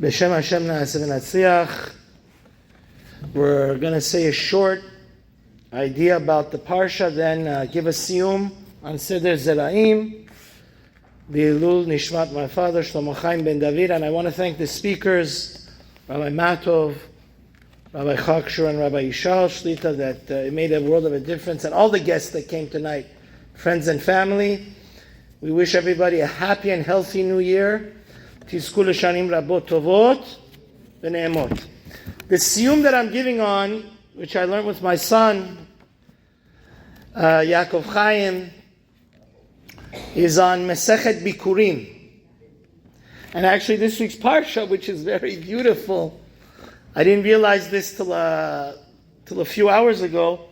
B'Shem Hashem Na'aseh V'Natzliach. We're going to say a short idea about the Parsha, then give a siyum on Seder Zeraim, the Elul Nishmat, my father, SHLOMO HAIM ben David. And I want to thank the speakers, Rabbi Matov, Rabbi Chakshur, and Rabbi Yishal Shlita, that it made a world of a difference, and all the guests that came tonight, friends and family. We wish everybody a happy and healthy new year. Tizku l'shanim rabot tovot v'ne'emot. The siyum that I'm giving on, which I learned with my son, Yaakov Chaim, is on Masechet BIKURIM. And actually this week's Parsha, which is very beautiful, I didn't realize this till a few hours ago.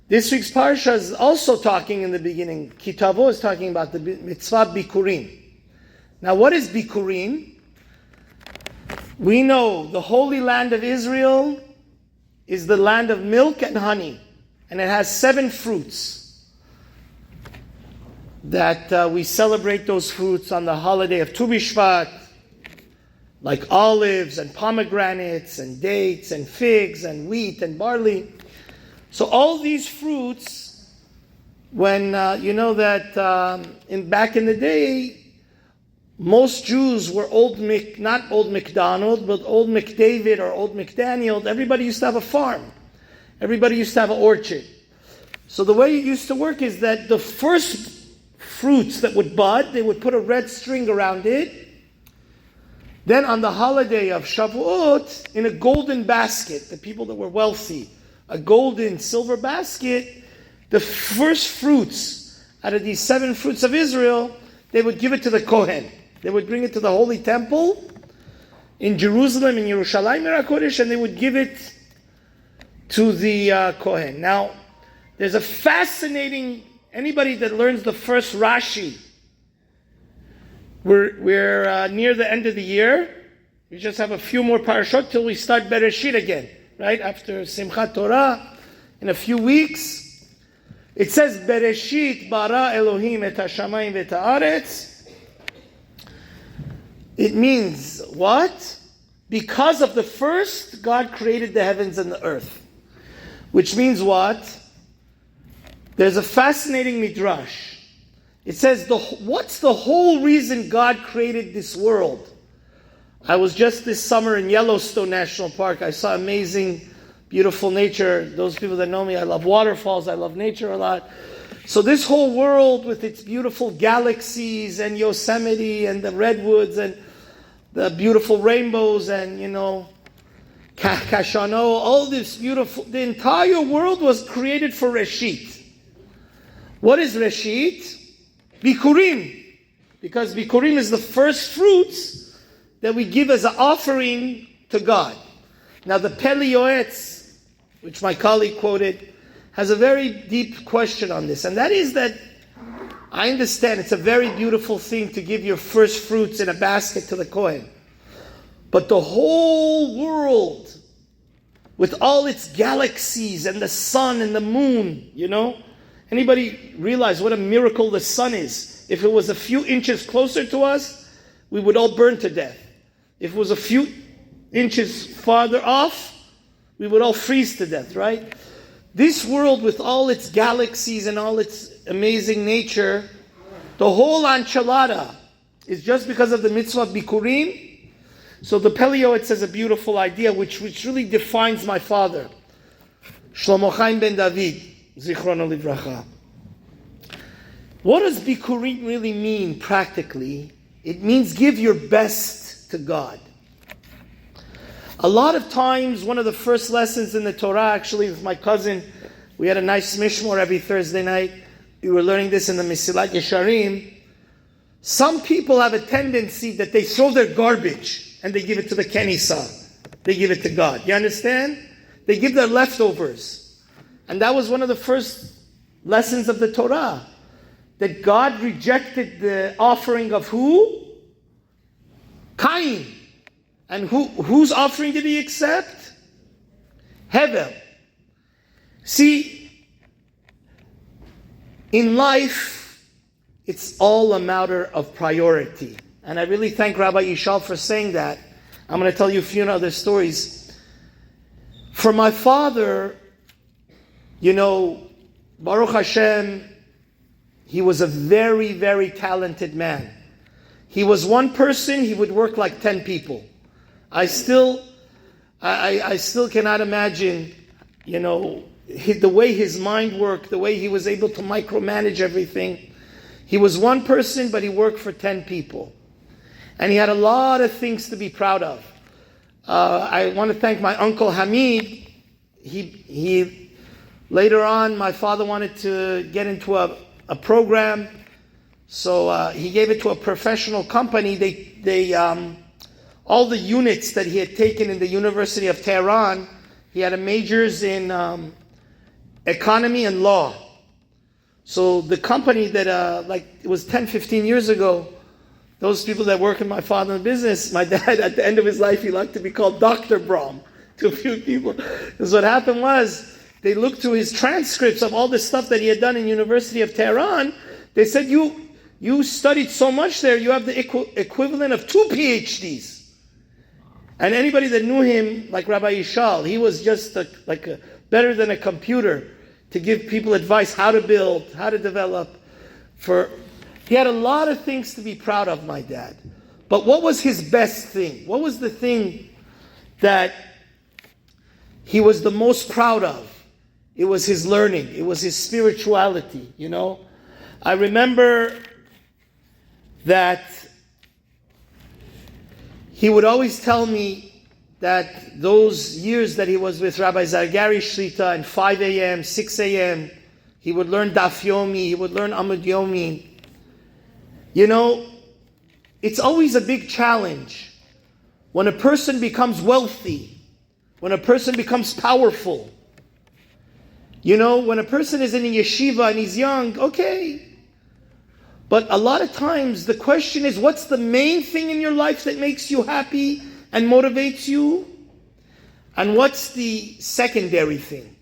This week's Parsha is also talking in the beginning. TAVO is talking about the mitzvah BIKURIM. Now, what is BIKURIM? We know the Holy Land of Israel is the land of milk and honey, and it has 7 fruits that we celebrate those fruits on the holiday of Tu B'Shvat, like olives and pomegranates and dates and figs and wheat and barley. So all these fruits, when you know that back in the day, most Jews were not Old MacDonald, but Old McDavid or Old McDaniel. Everybody used to have a farm. Everybody used to have an orchard. So the way it used to work is that the first fruits that would bud, they would put a red string around it. Then on the holiday of Shavuot, in a golden basket, the people that were wealthy, a golden silver basket, the first fruits out of these 7 fruits of Israel, they would give it to the Kohen. They would bring it to the Holy Temple in Jerusalem, in Yerushalayim HaKodesh, and they would give it to the Kohen. Now, there's a fascinating, anybody that learns the first Rashi, we're near the end of the year. We just have a few more parashot till we start Bereshit again, right? After Simchat Torah, in a few weeks. It says, Bereshit bara Elohim et hashamayim v'et haaretz. It means what? Because of the first, God created the heavens and the earth. Which means what? There's a fascinating midrash. It says, what's the whole reason God created this world? I was just this summer in Yellowstone National Park. I saw amazing, beautiful nature. Those people that know me, I love waterfalls, I love nature a lot. So this whole world with its beautiful galaxies and Yosemite and the redwoods and the beautiful rainbows and, Kashano, all this beautiful, the entire world was created for Reshit. What is Reshit? BIKURIM. Because BIKURIM is the first fruits that we give as an offering to God. Now the Peli Yoetz, which my colleague quoted, has a very deep question on this. And that is that I understand it's a very beautiful thing to give your first fruits in a basket to the Kohen. But the whole world, with all its galaxies and the sun and the moon, anybody realize what a miracle the sun is? If it was a few inches closer to us, we would all burn to death. If it was a few inches farther off, we would all freeze to death, right? This world with all its galaxies and all its amazing nature, the whole enchilada is just because of the mitzvah BIKURIM. So the Peli Yoetz says a beautiful idea which really defines my father, SHLOMO HAIM ben David, Zichrono Livracha. What does BIKURIM really mean practically? It means give your best to God. A lot of times, one of the first lessons in the Torah, actually, with my cousin, we had a nice mishmor every Thursday night. We were learning this in the Mesilat Yesharim. Some people have a tendency that they throw their garbage and they give it to the Kenisa. They give it to God. You understand? They give their leftovers. And that was one of the first lessons of the Torah. That God rejected the offering of who? Cain. And whose offering did he accept? Hevel. See, in life, it's all a matter of priority. And I really thank Rabbi Yishal for saying that. I'm going to tell you a few other stories. For my father, Baruch Hashem, he was a very, very talented man. He was one person, he would work like 10 people. I still cannot imagine, the way his mind worked, the way he was able to micromanage everything. He was one person, but he worked for 10 people. And he had a lot of things to be proud of. I want to thank my uncle Hamid. He later on, my father wanted to get into a program, so he gave it to a professional company. They all the units that he had taken in the University of Tehran, he had a majors in economy and law. So the company that, it was 10, 15 years ago, those people that work in my father's business, my dad, at the end of his life, he liked to be called Dr. Brahm to a few people. Because what happened was, they looked through his transcripts of all the stuff that he had done in University of Tehran. They said, you studied so much there, you have the equivalent of 2 PhDs. And anybody that knew him, like Rabbi Yishal, he was just better than a computer to give people advice how to build, how to develop. He had a lot of things to be proud of, my dad. But what was his best thing? What was the thing that he was the most proud of? It was his learning. It was his spirituality, I remember that he would always tell me that those years that he was with Rabbi Zargari Shlita and 5 a.m., 6 a.m., he would learn Daf Yomi, he would learn Amud Yomi. It's always a big challenge when a person becomes wealthy, when a person becomes powerful. When a person is in a yeshiva and he's young, okay. But a lot of times the question is, what's the main thing in your life that makes you happy and motivates you? And what's the secondary thing?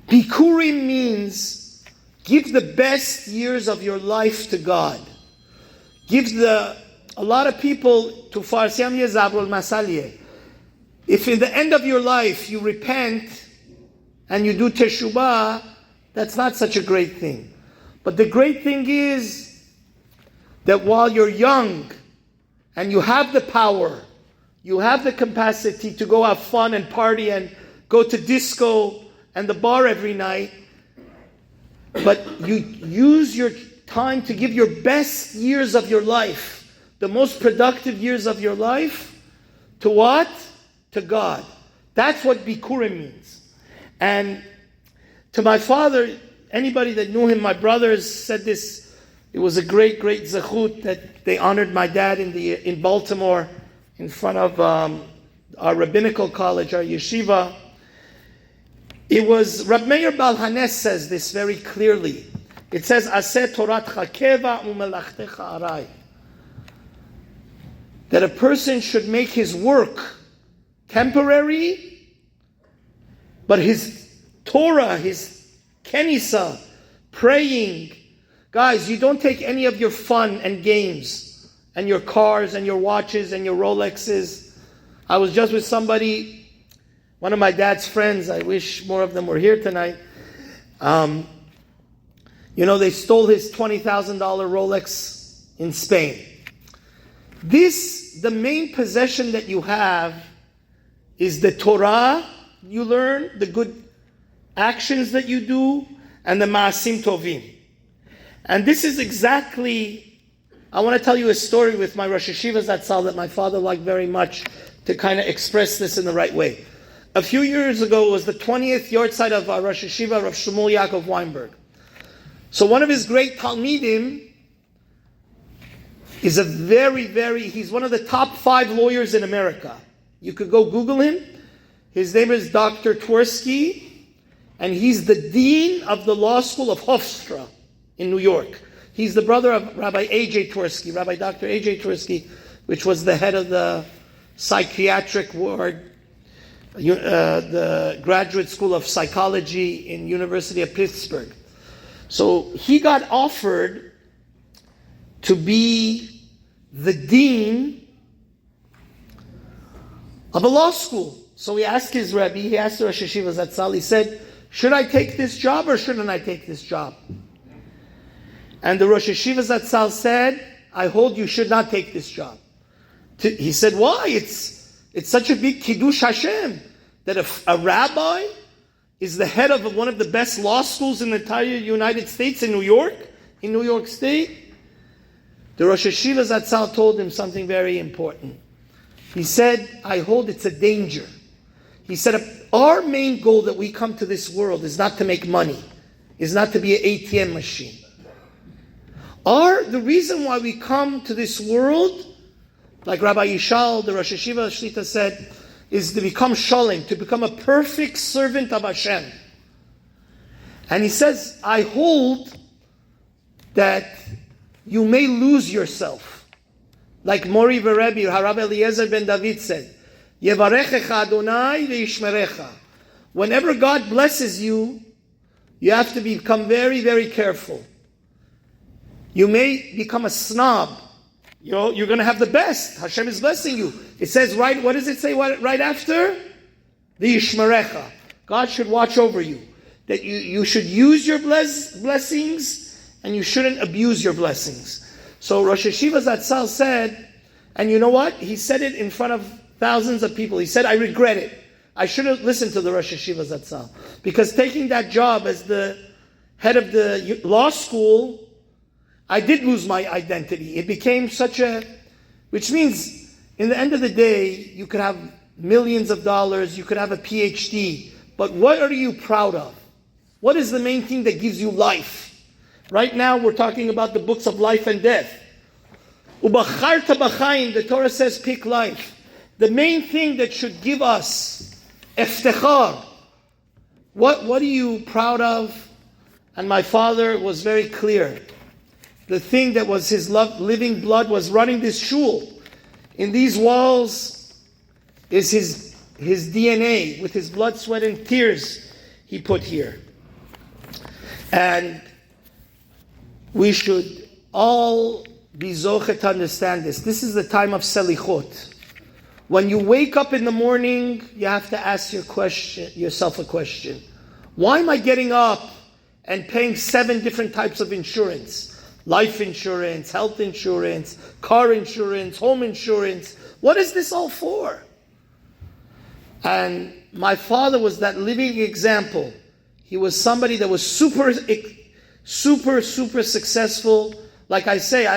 Bikurim means give the best years of your life to God. A lot of people, to Farsiam Yezabrul Masalye, if in the end of your life you repent and you do teshubah, that's not such a great thing. But the great thing is that while you're young and you have the power, you have the capacity to go have fun and party and go to disco and the bar every night, but you use your time to give your best years of your life, the most productive years of your life, to what? To God. That's what Bikurim means. And to my father, anybody that knew him, my brothers said this, it was a great, great zechut that they honored my dad in Baltimore in front of our rabbinical college, our yeshiva. It was, Rab Meir Baal Hanes says this very clearly. It says, Aseh Toratcha keva umelachtecha arai. That a person should make his work temporary, but his Torah, his Kenisa, praying, guys, you don't take any of your fun and games and your cars and your watches and your Rolexes. I was just with somebody, one of my dad's friends, I wish more of them were here tonight. They stole his $20,000 Rolex in Spain. The main possession that you have is the Torah you learn, the good actions that you do, and the Ma'asim Tovim. And this is exactly, I want to tell you a story with my Rosh Yeshiva Zatzal that my father liked very much to kind of express this in the right way. A few years ago, it was the 20th yartzheit of our Rosh Yeshiva, Rav Shmuel Yaakov Weinberg. So one of his great Talmidim is he's one of the top 5 lawyers in America. You could go Google him. His name is Dr. Twersky, and he's the dean of the law school of Hofstra in New York. He's the brother of Rabbi A.J. Twersky, Rabbi Dr. A.J. Twersky, which was the head of the psychiatric ward, the graduate school of psychology in University of Pittsburgh. So he got offered to be the dean of a law school. So he asked his Rebbe, he asked the Rosh Yeshiva Zatzal, he said, should I take this job or shouldn't I take this job? And the Rosh Yeshiva Zatzal said, I hold you should not take this job. He said, why? It's such a big Kiddush Hashem that a rabbi is the head of one of the best law schools in the entire United States in New York State. The Rosh Yeshiva Zatzal told him something very important. He said, I hold it's a danger. He said, our main goal that we come to this world is not to make money, is not to be an ATM machine. The reason why we come to this world, like Rabbi Yishal, the Rosh Yeshiva Shlita said, is to become shalom, to become a perfect servant of Hashem. And he says, I hold that you may lose yourself. Like Mori Verebi, Harav Eliezer ben David said, Yevarechecha Adonai ve'yishmerecha. Whenever God blesses you, you have to become very, very careful. You may become a snob. You're going to have the best. Hashem is blessing you. It says, right, what does it say right after? The Yishmerecha. God should watch over you. That you should use your blessings and you shouldn't abuse your blessings. So Rosh Yeshiva Zatzal said, and you know what? He said it in front of thousands of people. He said, I regret it. I should have listened to the Rosh Yeshiva Zatzal. Because taking that job as the head of the law school, I did lose my identity. It became which means, in the end of the day, you could have millions of dollars, you could have a PhD, but what are you proud of? What is the main thing that gives you life? Right now, we're talking about the books of life and death. Ubacharta b'chaim, the Torah says, pick life. The main thing that should give us eftechar, what are you proud of? And my father was very clear. The thing that was his living blood was running this shul. In these walls is his DNA, with his blood, sweat, and tears he put here. And we should all be zoche to understand this. This is the time of selichot. When you wake up in the morning, you have to ask yourself a question. Why am I getting up and paying 7 different types of insurance? Life insurance, health insurance, car insurance, home insurance. What is this all for? And my father was that living example. He was somebody that was super successful. Like I say,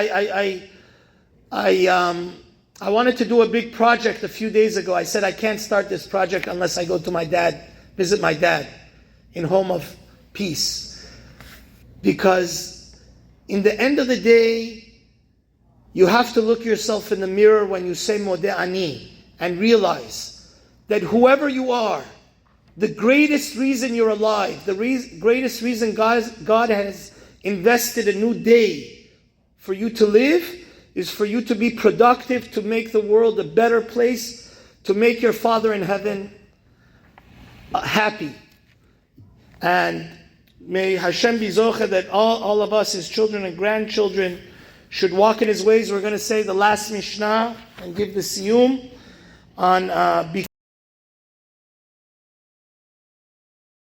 I wanted to do a big project a few days ago. I said I can't start this project unless I go to visit my dad in Home of Peace. Because in the end of the day, you have to look yourself in the mirror when you say Modeh Ani and realize that whoever you are, the greatest reason you're alive, the greatest reason God has invested a new day for you to live is for you to be productive, to make the world a better place, to make your Father in heaven happy. And may Hashem be zoche that all of us, his children and grandchildren, should walk in his ways. We're going to say the last Mishnah and give the siyum on